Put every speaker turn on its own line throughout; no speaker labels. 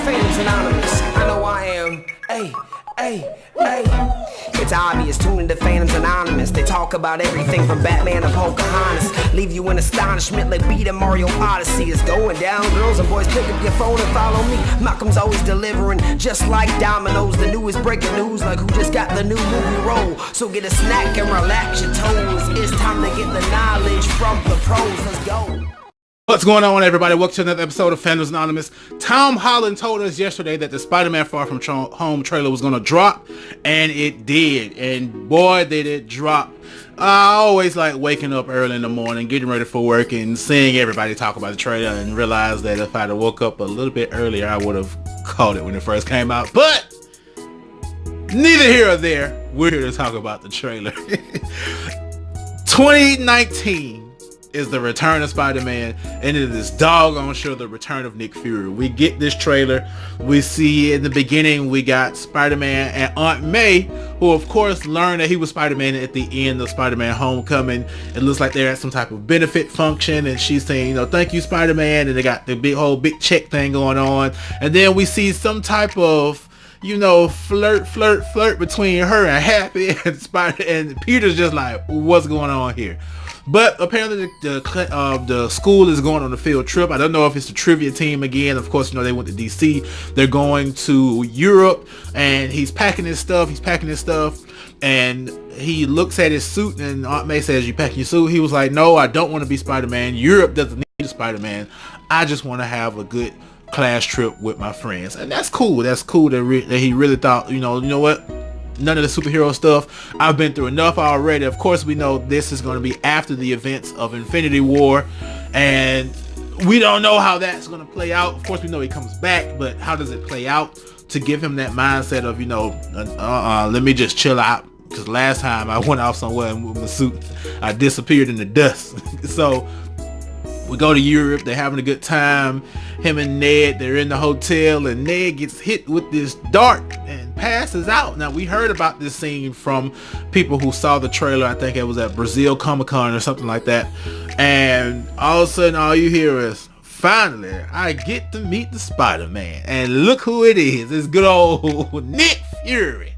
Phantoms Anonymous. I know I am. Hey, hey, hey. It's obvious, tune into Phantoms Anonymous. They talk about everything from Batman to Pocahontas. Leave you in astonishment like beat a Mario Odyssey. It's going down, girls and boys, pick up your phone and follow me. Malcolm's always delivering, just like dominoes. The newest breaking news, like who just got the new movie role. So get a snack and relax your toes. It's time to get the knowledge from the pros. Let's go.
What's going on, everybody? Welcome to another episode of Phantoms Anonymous. Tom Holland told us yesterday that the Spider-Man Far From Home trailer was going to drop, and it did. And boy, did it drop. I always like waking up early in the morning, getting ready for work, and seeing everybody talk about the trailer, and realize that if I'd have woke up a little bit earlier, I would have caught it when it first came out. But neither here or there. We're here to talk about the trailer. 2019 is the return of Spider-Man, and it is doggone sure the return of Nick Fury. We get this trailer. We see in the beginning we got Spider-Man and Aunt May, who of course learned that he was Spider-Man at the end of Spider-Man Homecoming. It looks like they're at some type of benefit function, and she's saying, you know, thank you, Spider-Man, and they got the big check thing going on. And then we see some type of, you know, flirt between her and Happy and Spider, and Peter's just like, what's going on here? But apparently the school is going on a field trip. I don't know if it's the trivia team again. Of course, you know, they went to DC. They're going to Europe, and he's packing his stuff. And he looks at his suit, and Aunt May says, you packing your suit? He was like, no, I don't want to be Spider-Man. Europe doesn't need a Spider-Man. I just want to have a good class trip with my friends. And that's cool. That's cool that he really thought, you know what? None of the superhero stuff. I've been through enough already. Of course, we know this is going to be after the events of Infinity War, and we don't know how that's going to play out. Of course, we know he comes back, but how does it play out to give him that mindset of, you know, let me just chill out? Because last time I went off somewhere with my suit, I disappeared in the dust. So we go to Europe. They're having a good time. Him and Ned, they're in the hotel, and Ned gets hit with this dart and passes out. Now, we heard about this scene from people who saw the trailer. I think it was at Brazil Comic-Con or something like that. And all of a sudden, all you hear is, finally, I get to meet the Spider-Man. And look who it is. It's good old Nick Fury.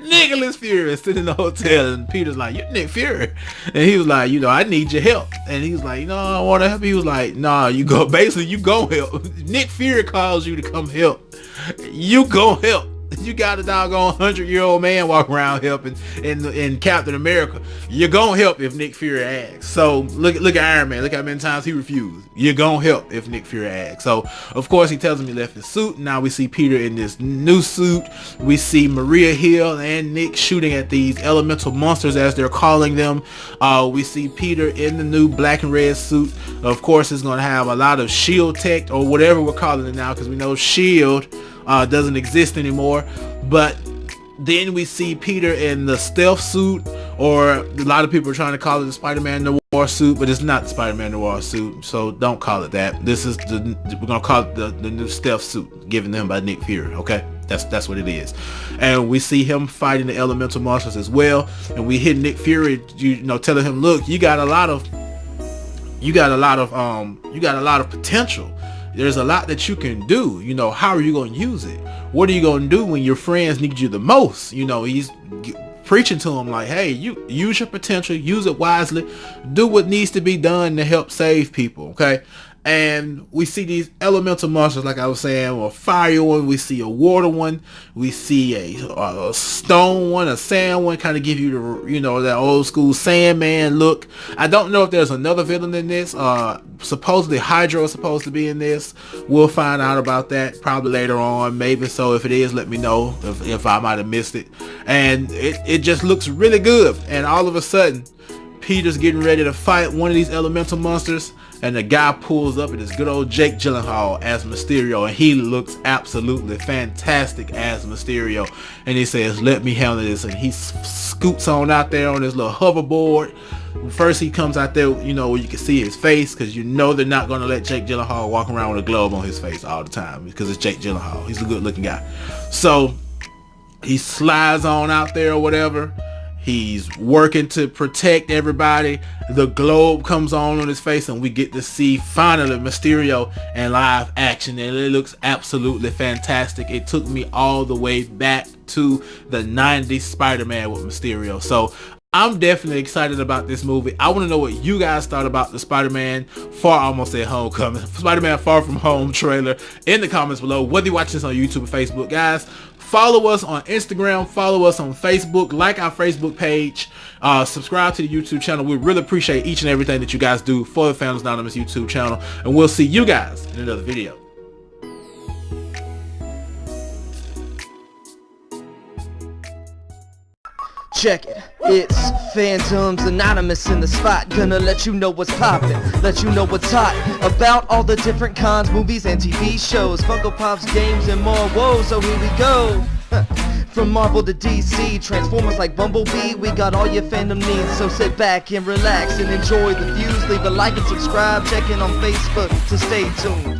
Nicholas Fury sitting in the hotel, and Peter's like, you're Nick Fury. And he was like, you know, I need your help. And he was like, no, I want to help. He was like, nah, you go help. Nick Fury calls you to come help. You go help. You got a doggone 100-year-old man walking around helping in Captain America. You're gonna help if Nick Fury asks. So look at Iron Man. Look how many times he refused. You're gonna help if Nick Fury asks. So of course he tells him he left his suit. Now we see Peter in this new suit. We see Maria Hill and Nick shooting at these elemental monsters, as they're calling them. We see Peter in the new black and red suit. Of course it's gonna have a lot of shield tech, or whatever we're calling it now, because we know shield doesn't exist anymore. But then we see Peter in the stealth suit, or a lot of people are trying to call it the Spider-Man Noir suit, but it's not the Spider-Man Noir suit, so don't call it that. This is we're gonna call it the new stealth suit given to him by Nick Fury. Okay, that's what it is. And we see him fighting the elemental monsters as well, and we hit Nick Fury, you know, telling him, look, you got a lot of potential. There's a lot that you can do. You know, how are you going to use it? What are you going to do when your friends need you the most? You know, he's preaching to them like, hey, you use your potential, use it wisely, do what needs to be done to help save people. Okay. And we see these elemental monsters, like I was saying, a fire one, we see a water one, we see a stone one, a sand one, kind of give you the, you know, that old school Sandman look. I don't know if there's another villain in this. Supposedly Hydra is supposed to be in this. We'll find out about that probably later on, maybe. So if it is, let me know if I might have missed it. And it just looks really good. And all of a sudden, Peter's getting ready to fight one of these elemental monsters, and the guy pulls up, and it's good old Jake Gyllenhaal as Mysterio, and he looks absolutely fantastic as Mysterio. And he says, let me handle this, and he scoots on out there on his little hoverboard. First he comes out there, you know, where you can see his face, because you know they're not going to let Jake Gyllenhaal walk around with a glove on his face all the time, because it's Jake Gyllenhaal. He's a good looking guy. So he slides on out there or whatever. He's working to protect everybody. The globe comes on his face, and we get to see finally Mysterio in live action, and it looks absolutely fantastic. It took me all the way back to the 90s Spider-Man with Mysterio. So I'm definitely excited about this movie. I want to know what you guys thought about the Spider-Man Spider-Man Far From Home trailer in the comments below, whether you're watching this on YouTube or Facebook. Guys, follow us on Instagram, follow us on Facebook, like our Facebook page, subscribe to the YouTube channel. We really appreciate each and everything that you guys do for the Phantoms Anonymous YouTube channel, and we'll see you guys in another video.
Check it, it's Phantoms Anonymous in the spot. Gonna let you know what's poppin', let you know what's hot about all the different kinds, movies and TV shows, Funko Pops, games, and more. Whoa, so here we go. From Marvel to DC, Transformers like Bumblebee, we got all your fandom needs. So sit back and relax and enjoy the views. Leave a like and subscribe, check in on Facebook to stay tuned.